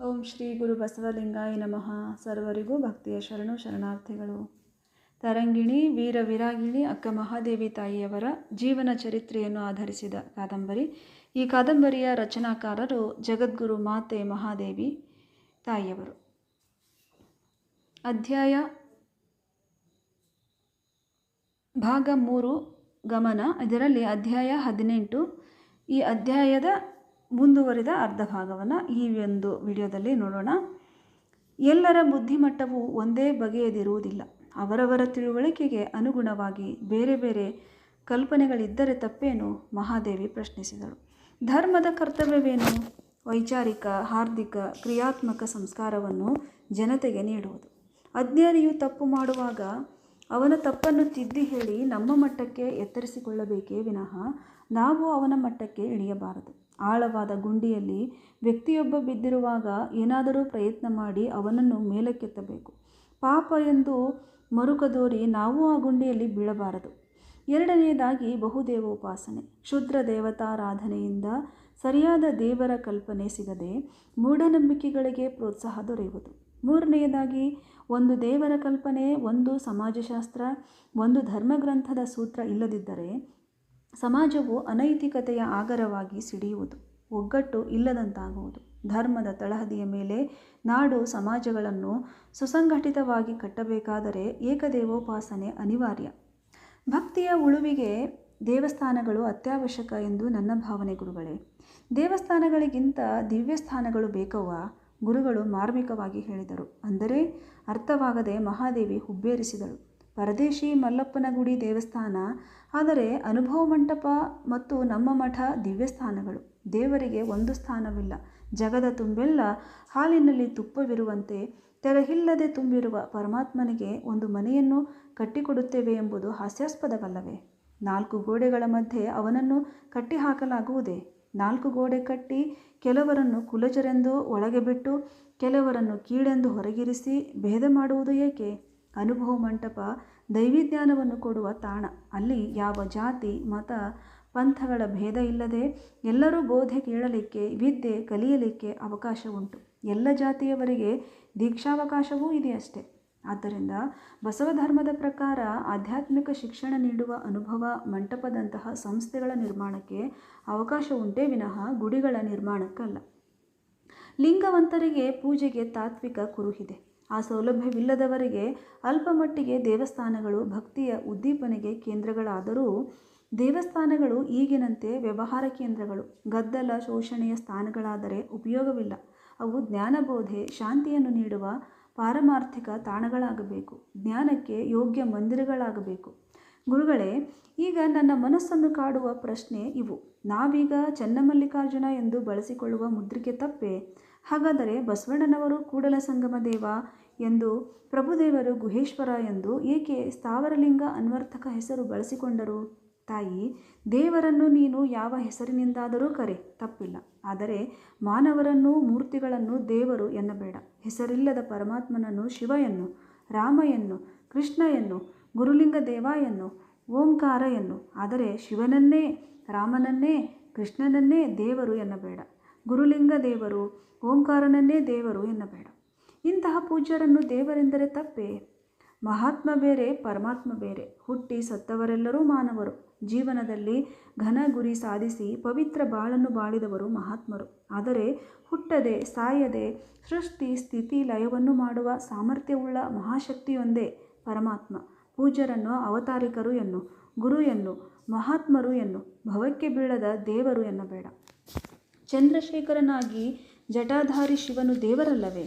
ಓಂ ಶ್ರೀ ಗುರು ಬಸವಲಿಂಗಾಯ ನಮಃ. ಸರ್ವರಿಗೂ ಭಕ್ತಿಯ ಶರಣು ಶರಣಾರ್ಥಿಗಳು. ತರಂಗಿಣಿ ವೀರ ವಿರಾಗಿಣಿ ಅಕ್ಕ ಮಹಾದೇವಿ ತಾಯಿಯವರ ಜೀವನ ಚರಿತ್ರೆಯನ್ನು ಆಧರಿಸಿದ ಕಾದಂಬರಿ. ಈ ಕಾದಂಬರಿಯ ರಚನಾಕಾರರು ಜಗದ್ಗುರು ಮಾತೆ ಮಹಾದೇವಿ ತಾಯಿಯವರು. ಅಧ್ಯಾಯ ಭಾಗ 3 ಗಮನ. ಇದರಲ್ಲಿ ಅಧ್ಯಾಯ 18. ಈ ಅಧ್ಯಾಯದ ಮುಂದುವರಿದ ಅರ್ಧ ಭಾಗವನ್ನು ಈ ಒಂದು ವಿಡಿಯೋದಲ್ಲಿ ನೋಡೋಣ. ಎಲ್ಲರ ಬುದ್ಧಿಮಟ್ಟವು ಒಂದೇ ಬಗೆಯದಿರುವುದಿಲ್ಲ. ಅವರವರ ತಿಳುವಳಿಕೆಗೆ ಅನುಗುಣವಾಗಿ ಬೇರೆ ಬೇರೆ ಕಲ್ಪನೆಗಳಿದ್ದರೆ ತಪ್ಪೇನು? ಮಹಾದೇವಿ ಪ್ರಶ್ನಿಸಿದಳು. ಧರ್ಮದ ಕರ್ತವ್ಯವೇನು? ವೈಚಾರಿಕ, ಹಾರ್ದಿಕ, ಕ್ರಿಯಾತ್ಮಕ ಸಂಸ್ಕಾರವನ್ನು ಜನತೆಗೆ ನೀಡುವುದು. ಅಜ್ಞಾನಿಯು ತಪ್ಪು ಮಾಡುವಾಗ ಅವನ ತಪ್ಪನ್ನು ತಿದ್ದಿ ಹೇಳಿ ನಮ್ಮ ಮಟ್ಟಕ್ಕೆ ಎತ್ತರಿಸಿಕೊಳ್ಳಬೇಕೇ ವಿನಃ ನಾವು ಅವನ ಮಟ್ಟಕ್ಕೆ ಇಳಿಯಬಾರದು. ಆಳವಾದ ಗುಂಡಿಯಲ್ಲಿ ವ್ಯಕ್ತಿಯೊಬ್ಬ ಬಿದ್ದಿರುವಾಗ ಏನಾದರೂ ಪ್ರಯತ್ನ ಮಾಡಿ ಅವನನ್ನು ಮೇಲಕ್ಕೆತ್ತಬೇಕು. ಪಾಪ ಎಂದು ಮರುಕದೋರಿ ನಾವು ಆ ಗುಂಡಿಯಲ್ಲಿ ಬೀಳಬಾರದು. ಎರಡನೆಯದಾಗಿ ಬಹುದೇವೋಪಾಸನೆ. ಕ್ಷುದ್ರ ದೇವತಾರಾಧನೆಯಿಂದ ಸರಿಯಾದ ದೇವರ ಕಲ್ಪನೆ ಸಿಗದೆ ಮೂಢನಂಬಿಕೆಗಳಿಗೆ ಪ್ರೋತ್ಸಾಹ ದೊರೆಯುವುದು. ಮೂರನೆಯದಾಗಿ ಒಂದು ದೇವರ ಕಲ್ಪನೆ, ಒಂದು ಸಮಾಜಶಾಸ್ತ್ರ, ಒಂದು ಧರ್ಮಗ್ರಂಥದ ಸೂತ್ರ ಇಲ್ಲದಿದ್ದರೆ ಸಮಾಜವು ಅನೈತಿಕತೆಯ ಆಗರವಾಗಿ ಸಿಡಿಯುವುದು, ಒಗ್ಗಟ್ಟು ಇಲ್ಲದಂತಾಗುವುದು. ಧರ್ಮದ ತಳಹದಿಯ ಮೇಲೆ ನಾಡು ಸಮಾಜಗಳನ್ನು ಸುಸಂಘಟಿತವಾಗಿ ಕಟ್ಟಬೇಕಾದರೆ ಏಕದೇವೋಪಾಸನೆ ಅನಿವಾರ್ಯ. ಭಕ್ತಿಯ ಉಳುವಿಗೆ ದೇವಸ್ಥಾನಗಳು ಅತ್ಯವಶ್ಯಕ ಎಂದು ನನ್ನ ಭಾವನೆ ಗುರುಗಳೇ. ದೇವಸ್ಥಾನಗಳಿಗಿಂತ ದಿವ್ಯಸ್ಥಾನಗಳು ಬೇಕವ್ವ, ಗುರುಗಳು ಮಾರ್ಮಿಕವಾಗಿ ಹೇಳಿದರು. ಅಂದರೆ ಅರ್ಥವಾಗದೆ ಮಹಾದೇವಿ ಹುಬ್ಬೇರಿಸಿದಳು. ಪರದೇಶಿ ಮಲ್ಲಪ್ಪನ ಗುಡಿ ದೇವಸ್ಥಾನ, ಆದರೆ ಅನುಭವ ಮಂಟಪ ಮತ್ತು ನಮ್ಮ ಮಠ ದಿವ್ಯಸ್ಥಾನಗಳು. ದೇವರಿಗೆ ಒಂದು ಸ್ಥಾನವಿಲ್ಲ. ಜಗದ ತುಂಬೆಲ್ಲ ಹಾಲಿನಲ್ಲಿ ತುಪ್ಪವಿರುವಂತೆ ತೆರಹಿಲ್ಲದೆ ತುಂಬಿರುವ ಪರಮಾತ್ಮನಿಗೆ ಒಂದು ಮನೆಯನ್ನು ಕಟ್ಟಿಕೊಡುತ್ತೇವೆ ಎಂಬುದು ಹಾಸ್ಯಾಸ್ಪದವಲ್ಲವೇ? 4 ಗೋಡೆಗಳ ಮಧ್ಯೆ ಅವನನ್ನು ಕಟ್ಟಿಹಾಕಲಾಗುವುದೇ? 4 ಗೋಡೆ ಕಟ್ಟಿ ಕೆಲವರನ್ನು ಕುಲಜರೆಂದು ಒಳಗೆ ಬಿಟ್ಟು ಕೆಲವರನ್ನು ಕೀಳೆಂದು ಹೊರಗಿರಿಸಿ ಭೇದ ಮಾಡುವುದು ಏಕೆ? ಅನುಭವ ಮಂಟಪ ದೈವಿಜ್ಞಾನವನ್ನು ಕೊಡುವ ತಾಣ. ಅಲ್ಲಿ ಯಾವ ಜಾತಿ, ಮತ, ಪಂಥಗಳ ಭೇದ ಇಲ್ಲದೆ ಎಲ್ಲರೂ ಬೋಧೆ ಕೇಳಲಿಕ್ಕೆ, ವಿದ್ಯೆ ಕಲಿಯಲಿಕ್ಕೆ ಅವಕಾಶ ಉಂಟು. ಎಲ್ಲ ಜಾತಿಯವರಿಗೆ ದೀಕ್ಷಾವಕಾಶವೂ ಇದೆಯಷ್ಟೇ. ಆದ್ದರಿಂದ ಬಸವ ಧರ್ಮದ ಪ್ರಕಾರ ಆಧ್ಯಾತ್ಮಿಕ ಶಿಕ್ಷಣ ನೀಡುವ ಅನುಭವ ಮಂಟಪದಂತಹ ಸಂಸ್ಥೆಗಳ ನಿರ್ಮಾಣಕ್ಕೆ ಅವಕಾಶ ಉಂಟೇ ವಿನಃ ಗುಡಿಗಳ ನಿರ್ಮಾಣಕ್ಕಲ್ಲ. ಲಿಂಗವಂತರಿಗೆ ಪೂಜೆಗೆ ತಾತ್ವಿಕ ಕುರುಹಿದೆ. ಆ ಸೌಲಭ್ಯವಿಲ್ಲದವರಿಗೆ ಅಲ್ಪಮಟ್ಟಿಗೆ ದೇವಸ್ಥಾನಗಳು ಭಕ್ತಿಯ ಉದ್ದೀಪನೆಗೆ ಕೇಂದ್ರಗಳಾದರೂ ದೇವಸ್ಥಾನಗಳು ಈಗಿನಂತೆ ವ್ಯವಹಾರ ಕೇಂದ್ರಗಳು, ಗದ್ದಲ ಶೋಷಣೆಯ ಸ್ಥಾನಗಳಾದರೆ ಉಪಯೋಗವಿಲ್ಲ. ಅವು ಜ್ಞಾನಬೋಧೆ, ಶಾಂತಿಯನ್ನು ನೀಡುವ ಪಾರಮಾರ್ಥಿಕ ತಾಣಗಳಾಗಬೇಕು. ಜ್ಞಾನಕ್ಕೆ ಯೋಗ್ಯ ಮಂದಿರಗಳಾಗಬೇಕು. ಗುರುಗಳೇ, ಈಗ ನನ್ನ ಮನಸ್ಸನ್ನು ಕಾಡುವ ಪ್ರಶ್ನೆ ಇವು. ನಾವೀಗ ಚನ್ನಮಲ್ಲಿಕಾರ್ಜುನ ಎಂದು ಬಳಸಿಕೊಳ್ಳುವ ಮುದ್ರಿಕೆ ತಪ್ಪೇ? ಹಾಗಾದರೆ ಬಸವಣ್ಣನವರು ಕೂಡಲ ಸಂಗಮ ದೇವ ಎಂದು, ಪ್ರಭುದೇವರು ಗುಹೇಶ್ವರ ಎಂದು ಏಕೆ ಸ್ಥಾವರಲಿಂಗ ಅನ್ವರ್ಥಕ ಹೆಸರು ಬಳಸಿಕೊಂಡರು? ತಾಯಿ, ದೇವರನ್ನು ನೀನು ಯಾವ ಹೆಸರಿನಿಂದಾದರೂ ಕರೆ, ತಪ್ಪಿಲ್ಲ. ಆದರೆ ಮಾನವರನ್ನು, ಮೂರ್ತಿಗಳನ್ನು ದೇವರು ಎನ್ನಬೇಡ. ಹೆಸರಿಲ್ಲದ ಪರಮಾತ್ಮನನ್ನು ಶಿವ ಎನ್ನು, ರಾಮ ಎನ್ನು, ಕೃಷ್ಣ ಎನ್ನು, ಗುರುಲಿಂಗ ದೇವ ಎನ್ನು, ಓಂಕಾರ ಎನ್ನು. ಆದರೆ ಶಿವನನ್ನೇ, ರಾಮನನ್ನೇ, ಕೃಷ್ಣನನ್ನೇ ದೇವರು ಎನ್ನಬೇಡ. ಗುರುಲಿಂಗ ದೇವರು, ಓಂಕಾರನನ್ನೇ ದೇವರು ಎನ್ನಬೇಡ. ಇಂತಹ ಪೂಜ್ಯರನ್ನು ದೇವರೆಂದರೆ ತಪ್ಪೇ? ಮಹಾತ್ಮ ಬೇರೆ, ಪರಮಾತ್ಮ ಬೇರೆ. ಹುಟ್ಟಿ ಸತ್ತವರೆಲ್ಲರೂ ಮಾನವರು. ಜೀವನದಲ್ಲಿ ಘನ ಗುರಿ ಸಾಧಿಸಿ ಪವಿತ್ರ ಬಾಳನ್ನು ಬಾಳಿದವರು ಮಹಾತ್ಮರು. ಆದರೆ ಹುಟ್ಟದೆ ಸಾಯದೆ ಸೃಷ್ಟಿ ಸ್ಥಿತಿ ಲಯವನ್ನು ಮಾಡುವ ಸಾಮರ್ಥ್ಯವುಳ್ಳ ಮಹಾಶಕ್ತಿಯೊಂದೇ ಪರಮಾತ್ಮ. ಪೂಜ್ಯರನ್ನು ಅವತಾರಿಕರು ಎನ್ನು, ಗುರು ಎನ್ನು, ಮಹಾತ್ಮರು ಎನ್ನು, ಭವಕ್ಕೆ ಬೀಳದ ದೇವರು ಎನ್ನಬೇಡ. ಚಂದ್ರಶೇಖರನಾಗಿ ಜಟಾಧಾರಿ ಶಿವನು ದೇವರಲ್ಲವೇ?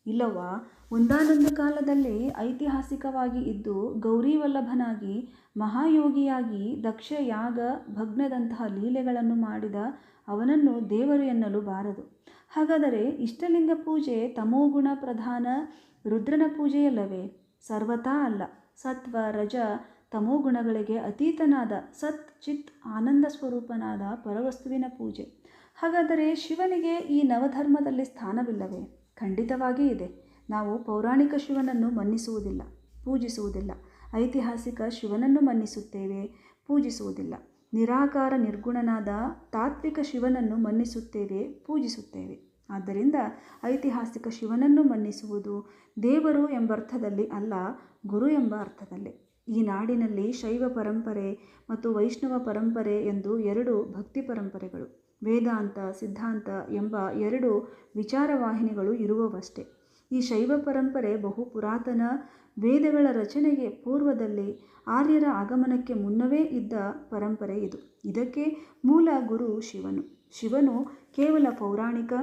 ಇಲ್ಲವಾ? ಒಂದಾನೊಂದು ಕಾಲದಲ್ಲಿ ಐತಿಹಾಸಿಕವಾಗಿ ಇದ್ದು ಗೌರಿವಲ್ಲಭನಾಗಿ ಮಹಾಯೋಗಿಯಾಗಿ ದಕ್ಷ ಯಾಗ ಭಗ್ನದಂತಹ ಲೀಲೆಗಳನ್ನು ಮಾಡಿದ ಅವನನ್ನು ದೇವರು ಎನ್ನಲು ಬಾರದು. ಹಾಗಾದರೆ ಇಷ್ಟಲಿಂಗ ಪೂಜೆ ತಮೋಗುಣ ಪ್ರಧಾನ ರುದ್ರನ ಪೂಜೆಯಲ್ಲವೇ? ಸರ್ವತಾ ಅಲ್ಲ. ಸತ್ವ, ರಜ, ತಮೋಗುಣಗಳಿಗೆ ಅತೀತನಾದ ಸತ್ ಚಿತ್ ಆನಂದ ಸ್ವರೂಪನಾದ ಪರವಸ್ತುವಿನ ಪೂಜೆ. ಹಾಗಾದರೆ ಶಿವನಿಗೆ ಈ ನವಧರ್ಮದಲ್ಲಿ ಸ್ಥಾನವಿಲ್ಲವೇ? ಖಂಡಿತವಾಗಿ ಇದೆ. ನಾವು ಪೌರಾಣಿಕ ಶಿವನನ್ನು ಮನ್ನಿಸುವುದಿಲ್ಲ, ಪೂಜಿಸುವುದಿಲ್ಲ. ಐತಿಹಾಸಿಕ ಶಿವನನ್ನು ಮನ್ನಿಸುತ್ತೇವೆ, ಪೂಜಿಸುವುದಿಲ್ಲ. ನಿರಾಕಾರ ನಿರ್ಗುಣನಾದ ತಾತ್ವಿಕ ಶಿವನನ್ನು ಮನ್ನಿಸುತ್ತೇವೆ, ಪೂಜಿಸುತ್ತೇವೆ. ಆದ್ದರಿಂದ ಐತಿಹಾಸಿಕ ಶಿವನನ್ನು ಮನ್ನಿಸುವುದು ದೇವರು ಎಂಬರ್ಥದಲ್ಲಿ ಅಲ್ಲ, ಗುರು ಎಂಬ ಅರ್ಥದಲ್ಲಿ. ಈ ನಾಡಿನಲ್ಲಿ ಶೈವ ಪರಂಪರೆ ಮತ್ತು ವೈಷ್ಣವ ಪರಂಪರೆ ಎಂದು ಎರಡು ಭಕ್ತಿ ಪರಂಪರೆಗಳು, ವೇದಾಂತ ಸಿದ್ಧಾಂತ ಎಂಬ ಎರಡು ವಿಚಾರವಾಹಿನಿಗಳು ಇರುವವಷ್ಟೇ. ಈ ಶೈವ ಪರಂಪರೆ ಬಹು ಪುರಾತನ, ವೇದಗಳ ರಚನೆಗೆ ಪೂರ್ವದಲ್ಲಿ, ಆರ್ಯರ ಆಗಮನಕ್ಕೆ ಮುನ್ನವೇ ಇದ್ದ ಪರಂಪರೆ ಇದು. ಇದಕ್ಕೆ ಮೂಲ ಗುರು ಶಿವನು. ಶಿವನು ಕೇವಲ ಪೌರಾಣಿಕ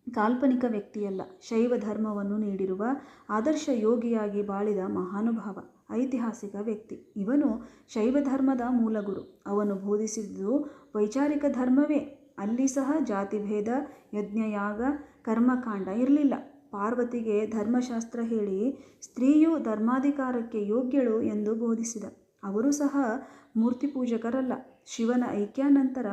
ಕಾಲ್ಪನಿಕ ವ್ಯಕ್ತಿಯಲ್ಲ, ಶೈವ ಧರ್ಮವನ್ನು ನೀಡಿರುವ ಆದರ್ಶ ಯೋಗಿಯಾಗಿ ಬಾಳಿದ ಮಹಾನುಭಾವ, ಐತಿಹಾಸಿಕ ವ್ಯಕ್ತಿ. ಇವನು ಶೈವ ಧರ್ಮದ ಮೂಲಗುರು. ಅವನು ಬೋಧಿಸಿದ್ದು ವೈಚಾರಿಕ ಧರ್ಮವೇ. ಅಲ್ಲಿ ಸಹ ಜಾತಿಭೇದ, ಯಜ್ಞಯಾಗ, ಕರ್ಮಕಾಂಡ ಇರಲಿಲ್ಲ. ಪಾರ್ವತಿಗೆ ಧರ್ಮಶಾಸ್ತ್ರ ಹೇಳಿ ಸ್ತ್ರೀಯು ಧರ್ಮಾಧಿಕಾರಕ್ಕೆ ಯೋಗ್ಯಳು ಎಂದು ಬೋಧಿಸಿದ. ಅವರು ಸಹ ಮೂರ್ತಿ ಪೂಜಕರಲ್ಲ. ಶಿವನ ಐಕ್ಯಾನಂತರ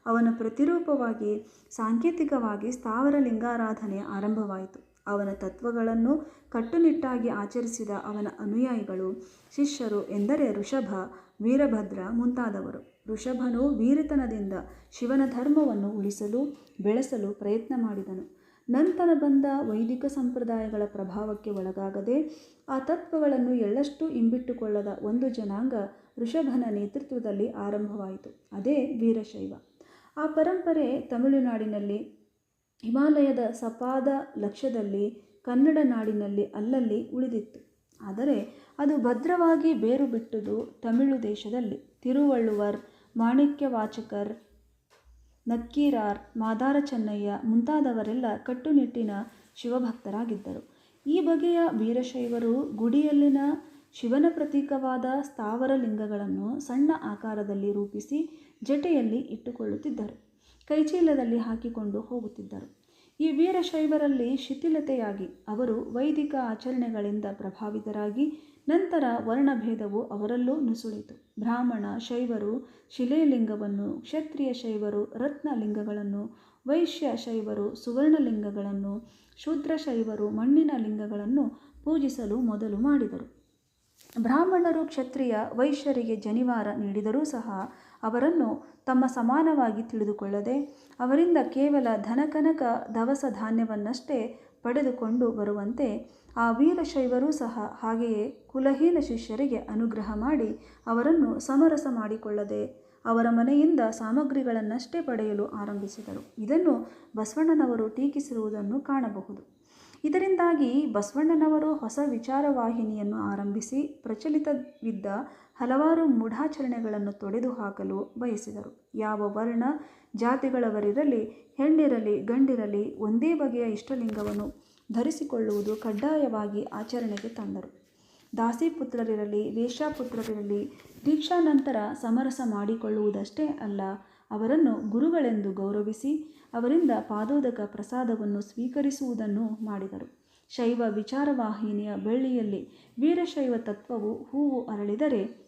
ಅವನ ಪ್ರತಿರೂಪವಾಗಿ ಸಾಂಕೇತಿಕವಾಗಿ ಸ್ಥಾವರ ಲಿಂಗಾರಾಧನೆ ಆರಂಭವಾಯಿತು. ಅವನ ತತ್ವಗಳನ್ನು ಕಟ್ಟುನಿಟ್ಟಾಗಿ ಆಚರಿಸಿದ ಅವನ ಅನುಯಾಯಿಗಳು, ಶಿಷ್ಯರು ಎಂದರೆ ಋಷಭ, ವೀರಭದ್ರ ಮುಂತಾದವರು. ಋಷಭನು ವೀರತನದಿಂದ ಶಿವನ ಧರ್ಮವನ್ನು ಉಳಿಸಲು ಬೆಳೆಸಲು ಪ್ರಯತ್ನ ಮಾಡಿದನು. ನಂತರ ಬಂದ ವೈದಿಕ ಸಂಪ್ರದಾಯಗಳ ಪ್ರಭಾವಕ್ಕೆ ಒಳಗಾಗದೆ ಆ ತತ್ವಗಳನ್ನು ಎಳ್ಳಷ್ಟು ಇಂಬಿಟ್ಟುಕೊಳ್ಳದ ಒಂದು ಜನಾಂಗ ಋಷಭನ ನೇತೃತ್ವದಲ್ಲಿ ಆರಂಭವಾಯಿತು. ಅದೇ ವೀರಶೈವ. ಆ ಪರಂಪರೆ ತಮಿಳುನಾಡಿನಲ್ಲಿ, ಹಿಮಾಲಯದ ಸಪಾದ ಲಕ್ಷದಲ್ಲಿ, ಕನ್ನಡ ನಾಡಿನಲ್ಲಿ ಅಲ್ಲಲ್ಲಿ ಉಳಿದಿತ್ತು. ಆದರೆ ಅದು ಭದ್ರವಾಗಿ ಬೇರು ಬಿಟ್ಟುದು ತಮಿಳು ದೇಶದಲ್ಲಿ. ತಿರುವಳ್ಳುವರ್, ಮಾಣಿಕ್ಯವಾಚಕರ್, ನಕ್ಕೀರಾರ್, ಮಾದಾರ ಚೆನ್ನಯ್ಯ ಮುಂತಾದವರೆಲ್ಲ ಕಟ್ಟುನಿಟ್ಟಿನ ಶಿವಭಕ್ತರಾಗಿದ್ದರು. ಈ ಬಗೆಯ ವೀರಶೈವರು ಗುಡಿಯಲ್ಲಿನ ಶಿವನ ಪ್ರತೀಕವಾದ ಸ್ಥಾವರ ಲಿಂಗಗಳನ್ನು ಸಣ್ಣ ಆಕಾರದಲ್ಲಿ ರೂಪಿಸಿ ಜಟೆಯಲ್ಲಿ ಇಟ್ಟುಕೊಳ್ಳುತ್ತಿದ್ದರು, ಕೈಚೀಲದಲ್ಲಿ ಹಾಕಿಕೊಂಡು ಹೋಗುತ್ತಿದ್ದರು. ಈ ವೀರಶೈವರಲ್ಲಿ ಶಿಥಿಲತೆಯಾಗಿ ಅವರು ವೈದಿಕ ಆಚರಣೆಗಳಿಂದ ಪ್ರಭಾವಿತರಾಗಿ ನಂತರ ವರ್ಣಭೇದವು ಅವರಲ್ಲೂ ನುಸುಳಿತು. ಬ್ರಾಹ್ಮಣ ಶೈವರು ಶಿಲೆಲಿಂಗವನ್ನು, ಕ್ಷತ್ರಿಯ ಶೈವರು ರತ್ನಲಿಂಗಗಳನ್ನು, ವೈಶ್ಯ ಶೈವರು ಸುವರ್ಣಲಿಂಗಗಳನ್ನು, ಶೂದ್ರ ಶೈವರು ಮಣ್ಣಿನ ಲಿಂಗಗಳನ್ನು ಪೂಜಿಸಲು ಮೊದಲು ಮಾಡಿದರು. ಬ್ರಾಹ್ಮಣರು ಕ್ಷತ್ರಿಯ ವೈಶ್ಯರಿಗೆ ಜನಿವಾರ ನೀಡಿದರೂ ಸಹ ಅವರನ್ನು ತಮ್ಮ ಸಮಾನವಾಗಿ ತಿಳಿದುಕೊಳ್ಳದೆ ಅವರಿಂದ ಕೇವಲ ಧನಕನಕ ದವಸ ಧಾನ್ಯವನ್ನಷ್ಟೇ ಪಡೆದುಕೊಂಡು ಬರುವಂತೆ ಆ ವೀರಶೈವರೂ ಸಹ ಹಾಗೆಯೇ ಕುಲಹೀನ ಶಿಷ್ಯರಿಗೆ ಅನುಗ್ರಹ ಮಾಡಿ ಅವರನ್ನು ಸಮರಸ ಮಾಡಿಕೊಳ್ಳದೆ ಅವರ ಮನೆಯಿಂದ ಸಾಮಗ್ರಿಗಳನ್ನಷ್ಟೇ ಪಡೆಯಲು ಆರಂಭಿಸಿದರು. ಇದನ್ನು ಬಸವಣ್ಣನವರು ಟೀಕಿಸಿರುವುದನ್ನು ಕಾಣಬಹುದು. ಇದರಿಂದಾಗಿ ಬಸವಣ್ಣನವರು ಹೊಸ ವಿಚಾರವಾಹಿನಿಯನ್ನು ಆರಂಭಿಸಿ ಪ್ರಚಲಿತವಿದ್ದ ಹಲವಾರು ಮೂಢಾಚರಣೆಗಳನ್ನು ತೊಡೆದು ಹಾಕಲು ಬಯಸಿದರು. ಯಾವ ವರ್ಣ ಜಾತಿಗಳವರಿರಲಿ, ಹೆಣ್ಣಿರಲಿ ಗಂಡಿರಲಿ, ಒಂದೇ ಬಗೆಯ ಇಷ್ಟಲಿಂಗವನ್ನು ಧರಿಸಿಕೊಳ್ಳುವುದು ಕಡ್ಡಾಯವಾಗಿ ಆಚರಣೆಗೆ ತಂದರು. ದಾಸಿಪುತ್ರರಿರಲಿ, ವೇಶ್ಯಾಪುತ್ರರಿರಲಿ ದೀಕ್ಷಾನಂತರ ಸಮರಸ ಮಾಡಿಕೊಳ್ಳುವುದಷ್ಟೇ ಅಲ್ಲ, ಅವರನ್ನು ಗುರುಗಳೆಂದು ಗೌರವಿಸಿ ಅವರಿಂದ ಪಾದೋದಕ ಪ್ರಸಾದವನ್ನು ಸ್ವೀಕರಿಸುವುದನ್ನು ಮಾಡಿದರು. ಶೈವ ವಿಚಾರವಾಹಿನಿಯ ಬಳ್ಳಿಯಲ್ಲಿ ವೀರಶೈವ ತತ್ವವು ಹೂವು ಅರಳಿದರೆ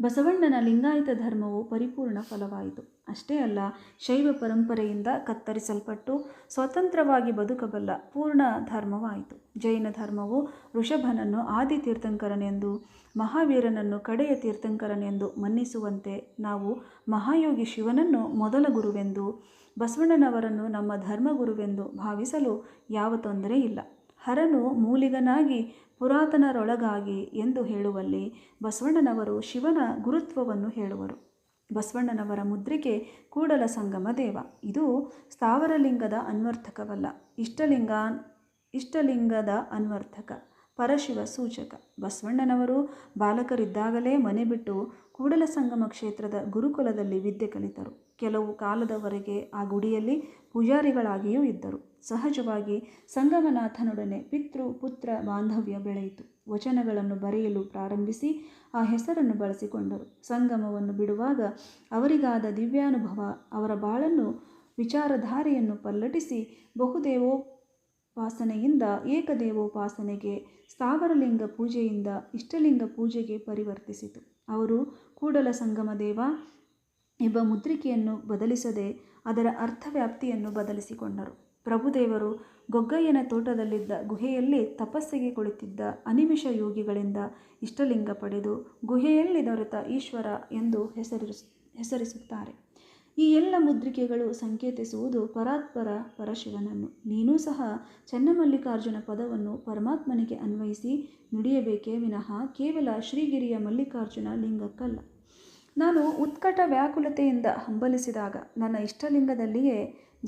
ಬಸವಣ್ಣನ ಲಿಂಗಾಯತ ಧರ್ಮವು ಪರಿಪೂರ್ಣ ಫಲವಾಯಿತು. ಅಷ್ಟೇ ಅಲ್ಲ, ಶೈವ ಪರಂಪರೆಯಿಂದ ಕತ್ತರಿಸಲ್ಪಟ್ಟು ಸ್ವತಂತ್ರವಾಗಿ ಬದುಕಬಲ್ಲ ಪೂರ್ಣ ಧರ್ಮವಾಯಿತು. ಜೈನ ಧರ್ಮವು ಋಷಭನನ್ನು ಆದಿ ತೀರ್ಥಂಕರನೆಂದು, ಮಹಾವೀರನನ್ನು ಕಡೆಯ ತೀರ್ಥಂಕರನೆಂದು ಮನ್ನಿಸುವಂತೆ ನಾವು ಮಹಾಯೋಗಿ ಶಿವನನ್ನು ಮೊದಲ ಗುರುವೆಂದು, ಬಸವಣ್ಣನವರನ್ನು ನಮ್ಮ ಧರ್ಮಗುರುವೆಂದು ಭಾವಿಸಲು ಯಾವ ತೊಂದರೆ ಇಲ್ಲ. ಹರನು ಮೂಲಿಗನಾಗಿ ಪುರಾತನರೊಳಗಾಗಿ ಎಂದು ಹೇಳುವಲ್ಲಿ ಬಸವಣ್ಣನವರು ಶಿವನ ಗುರುತ್ವವನ್ನು ಹೇಳುವರು. ಬಸವಣ್ಣನವರ ಮುದ್ರಿಕೆ ಕೂಡಲ ಸಂಗಮ ದೇವ. ಇದು ಸ್ಥಾವರಲಿಂಗದ ಅನ್ವರ್ಥಕವಲ್ಲ, ಇಷ್ಟಲಿಂಗದ ಅನ್ವರ್ಥಕ, ಪರಶಿವ ಸೂಚಕ. ಬಸವಣ್ಣನವರು ಬಾಲಕರಿದ್ದಾಗಲೇ ಮನೆ ಬಿಟ್ಟು ಕೂಡಲ ಸಂಗಮ ಕ್ಷೇತ್ರದ ಗುರುಕುಲದಲ್ಲಿ ವಿದ್ಯೆ ಕಲಿತರು. ಕೆಲವು ಕಾಲದವರೆಗೆ ಆ ಗುಡಿಯಲ್ಲಿ ಪೂಜಾರಿಗಳಾಗಿಯೂ ಇದ್ದರು. ಸಹಜವಾಗಿ ಸಂಗಮನಾಥನೊಡನೆ ಪಿತೃ ಪುತ್ರ ಬಾಂಧವ್ಯ ಬೆಳೆಯಿತು. ವಚನಗಳನ್ನು ಬರೆಯಲು ಪ್ರಾರಂಭಿಸಿ ಆ ಹೆಸರನ್ನು ಬಳಸಿಕೊಂಡರು. ಸಂಗಮವನ್ನು ಬಿಡುವಾಗ ಅವರಿಗಾದ ದಿವ್ಯಾನುಭವ ಅವರ ಬಾಳನ್ನು, ವಿಚಾರಧಾರೆಯನ್ನು ಪಲ್ಲಟಿಸಿ ಬಹುದೇವೋಪಾಸನೆಯಿಂದ ಏಕದೇವೋಪಾಸನೆಗೆ, ಸ್ಥಾವರಲಿಂಗ ಪೂಜೆಯಿಂದ ಇಷ್ಟಲಿಂಗ ಪೂಜೆಗೆ ಪರಿವರ್ತಿಸಿತು. ಅವರು ಕೂಡಲ ಸಂಗಮ ದೇವ ಎಂಬ ಮುದ್ರಿಕೆಯನ್ನು ಬದಲಿಸದೆ ಅದರ ಅರ್ಥವ್ಯಾಪ್ತಿಯನ್ನು ಬದಲಿಸಿಕೊಂಡರು. ಪ್ರಭುದೇವರು ಗೊಗ್ಗಯ್ಯನ ತೋಟದಲ್ಲಿದ್ದ ಗುಹೆಯಲ್ಲಿ ತಪಸ್ಸಿಗೆ ಕುಳಿತಿದ್ದ ಅನಿಮಿಷ ಯೋಗಿಗಳಿಂದ ಇಷ್ಟಲಿಂಗ ಪಡೆದು ಗುಹೆಯಲ್ಲಿ ದೊರೆತ ಈಶ್ವರ ಎಂದು ಹೆಸರಿಸುತ್ತಾರೆ. ಈ ಎಲ್ಲ ಮುದ್ರಿಕೆಗಳು ಸಂಕೇತಿಸುವುದು ಪರಾತ್ಪರ ಪರಶಿವನನ್ನು. ನೀನೂ ಸಹ ಚನ್ನಮಲ್ಲಿಕಾರ್ಜುನ ಪದವನ್ನು ಪರಮಾತ್ಮನಿಗೆ ಅನ್ವಯಿಸಿ ನುಡಿಯಬೇಕೇ ವಿನಃ ಕೇವಲ ಶ್ರೀಗಿರಿಯ ಮಲ್ಲಿಕಾರ್ಜುನ ಲಿಂಗಕ್ಕಲ್ಲ. ನಾನು ಉತ್ಕಟ ವ್ಯಾಕುಲತೆಯಿಂದ ಹಂಬಲಿಸಿದಾಗ ನನ್ನ ಇಷ್ಟಲಿಂಗದಲ್ಲಿಯೇ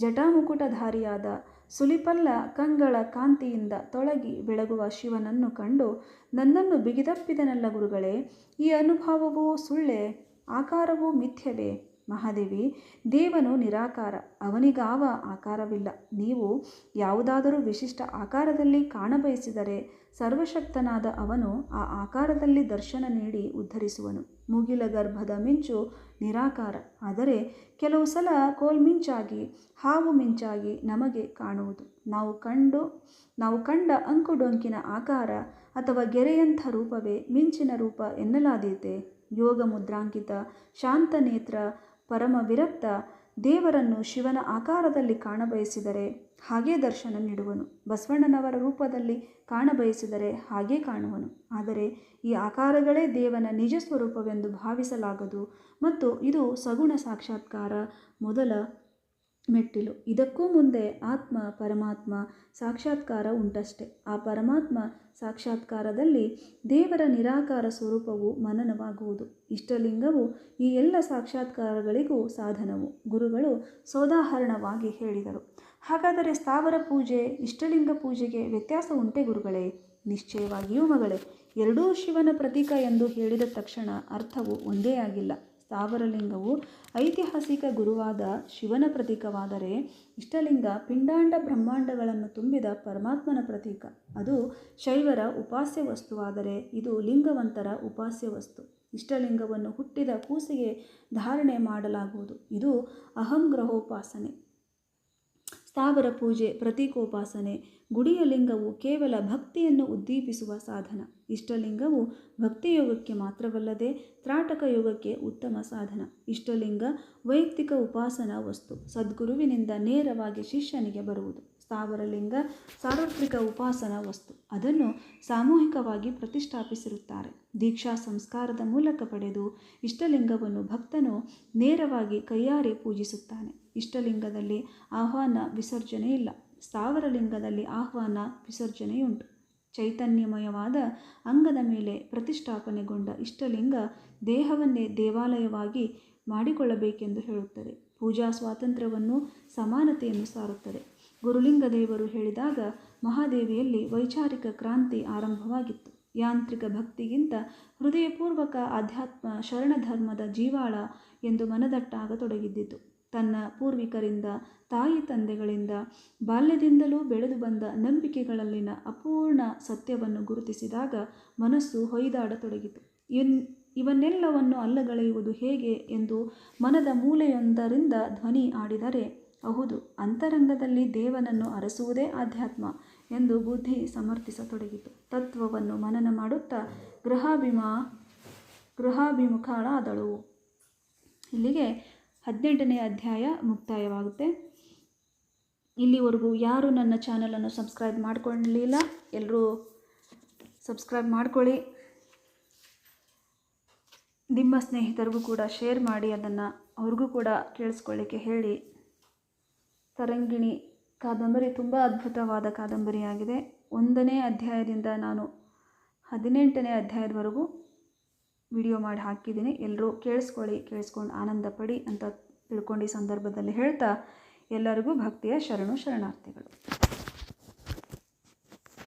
ಜಟಾಮುಕುಟಧಾರಿಯಾದ ಸುಲಿಪಲ್ಲ ಕಂಗಳ ಕಾಂತಿಯಿಂದ ತೊಳಗಿ ಬೆಳಗುವ ಶಿವನನ್ನು ಕಂಡು ನನ್ನನ್ನು ಬಿಗಿದಪ್ಪಿದನಲ್ಲ ಗುರುಗಳೇ. ಈ ಅನುಭವವೂ ಸುಳ್ಳೆ, ಆಕಾರವೂ ಮಿಥ್ಯವೇ? ಮಹಾದೇವಿ, ದೇವನು ನಿರಾಕಾರ, ಅವನಿಗಾವ ಆಕಾರವಿಲ್ಲ. ನೀವು ಯಾವುದಾದರೂ ವಿಶಿಷ್ಟ ಆಕಾರದಲ್ಲಿ ಕಾಣಬಯಸಿದರೆ ಸರ್ವಶಕ್ತನಾದ ಅವನು ಆ ಆಕಾರದಲ್ಲಿ ದರ್ಶನ ನೀಡಿ ಉದ್ಧರಿಸುವನು. ಮುಗಿಲ ಗರ್ಭದ ಮಿಂಚು ನಿರಾಕಾರ, ಆದರೆ ಕೆಲವು ಸಲ ಕೋಲ್ಮಿಂಚಾಗಿ, ಹಾವು ಮಿಂಚಾಗಿ ನಮಗೆ ಕಾಣುವುದು. ನಾವು ಕಂಡ ಅಂಕುಡೊಂಕಿನ ಆಕಾರ ಅಥವಾ ಗೆರೆಯಂಥ ರೂಪವೇ ಮಿಂಚಿನ ರೂಪ ಎನ್ನಲಾದೀತೆ. ಯೋಗ ಮುದ್ರಾಂಕಿತ ಶಾಂತನೇತ್ರ ಪರಮ ವಿರಕ್ತ ದೇವರನ್ನು ಶಿವನ ಆಕಾರದಲ್ಲಿ ಕಾಣಬಯಸಿದರೆ ಹಾಗೇ ದರ್ಶನ ನೀಡುವನು. ಬಸವಣ್ಣನವರ ರೂಪದಲ್ಲಿ ಕಾಣಬಯಸಿದರೆ ಹಾಗೇ ಕಾಣುವನು. ಆದರೆ ಈ ಆಕಾರಗಳೇ ದೇವನ ನಿಜ ಸ್ವರೂಪವೆಂದು ಭಾವಿಸಲಾಗದು ಮತ್ತು ಇದು ಸಗುಣ ಸಾಕ್ಷಾತ್ಕಾರ ಮೊದಲ ಮೆಟ್ಟಿಲು. ಇದಕ್ಕೂ ಮುಂದೆ ಆತ್ಮ ಪರಮಾತ್ಮ ಸಾಕ್ಷಾತ್ಕಾರ ಉಂಟಷ್ಟೆ. ಆ ಪರಮಾತ್ಮ ಸಾಕ್ಷಾತ್ಕಾರದಲ್ಲಿ ದೇವರ ನಿರಾಕಾರ ಸ್ವರೂಪವು ಮನನವಾಗುವುದು. ಇಷ್ಟಲಿಂಗವು ಈ ಎಲ್ಲ ಸಾಕ್ಷಾತ್ಕಾರಗಳಿಗೂ ಸಾಧನವು. ಗುರುಗಳು ಸೋದಾಹರಣವಾಗಿ ಹೇಳಿದರು. ಹಾಗಾದರೆ ಸ್ಥಾವರ ಪೂಜೆ ಇಷ್ಟಲಿಂಗ ಪೂಜೆಗೆ ವ್ಯತ್ಯಾಸ ಉಂಟೆ ಗುರುಗಳೇ? ನಿಶ್ಚಯವಾಗಿಯೂ ಮಗಳೇ, ಎರಡೂ ಶಿವನ ಪ್ರತೀಕ ಎಂದು ಹೇಳಿದ ತಕ್ಷಣ ಅರ್ಥವು ಒಂದೇ ಆಗಿಲ್ಲ. ಸ್ಥಾವರಲಿಂಗವು ಐತಿಹಾಸಿಕ ಗುರುವಾದ ಶಿವನ ಪ್ರತೀಕವಾದರೆ ಇಷ್ಟಲಿಂಗ ಪಿಂಡಾಂಡ ಬ್ರಹ್ಮಾಂಡಗಳನ್ನು ತುಂಬಿದ ಪರಮಾತ್ಮನ ಪ್ರತೀಕ. ಅದು ಶೈವರ ಉಪಾಸ್ಯ ವಸ್ತುವಾದರೆ ಇದು ಲಿಂಗವಂತರ ಉಪಾಸ್ಯ ವಸ್ತು. ಇಷ್ಟಲಿಂಗವನ್ನು ಹುಟ್ಟಿದ ಕೂಸಿಗೆ ಧಾರಣೆ ಮಾಡಲಾಗುವುದು. ಇದು ಅಹಂಗ್ರಹೋಪಾಸನೆ. ಸ್ಥಾವರ ಪೂಜೆ ಪ್ರತೀಕೋಪಾಸನೆ. ಗುಡಿಯ ಲಿಂಗವು ಕೇವಲ ಭಕ್ತಿಯನ್ನು ಉದ್ದೀಪಿಸುವ ಸಾಧನ. ಇಷ್ಟಲಿಂಗವು ಭಕ್ತಿಯೋಗಕ್ಕೆ ಮಾತ್ರವಲ್ಲದೆ ತ್ರಾಟಕ ಯೋಗಕ್ಕೆ ಉತ್ತಮ ಸಾಧನ. ಇಷ್ಟಲಿಂಗ ವೈಯಕ್ತಿಕ ಉಪಾಸನಾ ವಸ್ತು, ಸದ್ಗುರುವಿನಿಂದ ನೇರವಾಗಿ ಶಿಷ್ಯನಿಗೆ ಬರುವುದು. ಸ್ಥಾವರಲಿಂಗ ಸಾರ್ವತ್ರಿಕ ಉಪಾಸನಾ ವಸ್ತು, ಅದನ್ನು ಸಾಮೂಹಿಕವಾಗಿ ಪ್ರತಿಷ್ಠಾಪಿಸಿರುತ್ತಾರೆ. ದೀಕ್ಷಾ ಸಂಸ್ಕಾರದ ಮೂಲಕ ಪಡೆದು ಇಷ್ಟಲಿಂಗವನ್ನು ಭಕ್ತನು ನೇರವಾಗಿ ಕೈಯಾರೆ ಪೂಜಿಸುತ್ತಾನೆ. ಇಷ್ಟಲಿಂಗದಲ್ಲಿ ಆಹ್ವಾನ ವಿಸರ್ಜನೆ ಇಲ್ಲ. ಸ್ಥಾವರಲಿಂಗದಲ್ಲಿ ಆಹ್ವಾನ ವಿಸರ್ಜನೆಯುಂಟು. ಚೈತನ್ಯಮಯವಾದ ಅಂಗದ ಮೇಲೆ ಪ್ರತಿಷ್ಠಾಪನೆಗೊಂಡ ಇಷ್ಟಲಿಂಗ ದೇಹವನ್ನೇ ದೇವಾಲಯವಾಗಿ ಮಾಡಿಕೊಳ್ಳಬೇಕೆಂದು ಹೇಳುತ್ತದೆ. ಪೂಜಾ ಸ್ವಾತಂತ್ರ್ಯವನ್ನು ಸಮಾನತೆಯನ್ನು ಸಾರುತ್ತದೆ. ಗುರುಲಿಂಗದೇವರು ಹೇಳಿದಾಗ ಮಹಾದೇವಿಯಲ್ಲಿ ವೈಚಾರಿಕ ಕ್ರಾಂತಿ ಆರಂಭವಾಗಿತ್ತು. ಯಾಂತ್ರಿಕ ಭಕ್ತಿಗಿಂತ ಹೃದಯಪೂರ್ವಕ ಆಧ್ಯಾತ್ಮ ಶರಣಧರ್ಮದ ಜೀವಾಳ ಎಂದು ಮನದಟ್ಟಾಗತೊಡಗಿದ್ದಿತು. ತನ್ನ ಪೂರ್ವಿಕರಿಂದ, ತಾಯಿ ತಂದೆಗಳಿಂದ, ಬಾಲ್ಯದಿಂದಲೂ ಬೆಳೆದು ಬಂದ ನಂಬಿಕೆಗಳಲ್ಲಿನ ಅಪೂರ್ಣ ಸತ್ಯವನ್ನು ಗುರುತಿಸಿದಾಗ ಮನಸ್ಸು ಹೊಯ್ದಾಡತೊಡಗಿತು. ಇವನ್ನೆಲ್ಲವನ್ನು ಅಲ್ಲಗಳೆಯುವುದು ಹೇಗೆ ಎಂದು ಮನದ ಮೂಲೆಯೊಂದರಿಂದ ಧ್ವನಿ ಆಡಿದರೆ, ಹೌದು, ಅಂತರಂಗದಲ್ಲಿ ದೇವನನ್ನು ಅರಸುವುದೇ ಆಧ್ಯಾತ್ಮ ಎಂದು ಬುದ್ಧಿ ಸಮರ್ಥಿಸತೊಡಗಿತು. ತತ್ವವನ್ನು ಮನನ ಮಾಡುತ್ತಾ ಗೃಹಾಭಿಮುಖಳಾದಳು. ಇಲ್ಲಿಗೆ 18ನೇ ಅಧ್ಯಾಯ ಮುಕ್ತಾಯವಾಗುತ್ತೆ. ಇಲ್ಲಿವರೆಗೂ ಯಾರು ನನ್ನ ಚಾನಲನ್ನು ಸಬ್ಸ್ಕ್ರೈಬ್ ಮಾಡ್ಕೊಳ್ಳಲಿಲ್ಲ, ಎಲ್ಲರೂ ಸಬ್ಸ್ಕ್ರೈಬ್ ಮಾಡ್ಕೊಳ್ಳಿ. ನಿಮ್ಮ ಸ್ನೇಹಿತರಿಗೂ ಕೂಡ ಶೇರ್ ಮಾಡಿ, ಅದನ್ನು ಅವ್ರಿಗೂ ಕೂಡ ಕೇಳಿಸ್ಕೊಳ್ಳಿಕ್ಕೆ ಹೇಳಿ. ತರಂಗಿಣಿ ಕಾದಂಬರಿ ತುಂಬ ಅದ್ಭುತವಾದ ಕಾದಂಬರಿಯಾಗಿದೆ. 1ನೇ ಅಧ್ಯಾಯದಿಂದ ನಾನು 18ನೇ ಅಧ್ಯಾಯದವರೆಗೂ ವಿಡಿಯೋ ಮಾಡಿ ಹಾಕಿದ್ದೀನಿ. ಎಲ್ಲರೂ ಕೇಳಿಸ್ಕೊಂಡು ಆನಂದ ಪಡಿ ಅಂತ ತಿಳ್ಕೊಂಡು ಈ ಸಂದರ್ಭದಲ್ಲಿ ಹೇಳ್ತಾ ಎಲ್ಲರಿಗೂ ಭಕ್ತಿಯ ಶರಣಾರ್ಥಿಗಳು.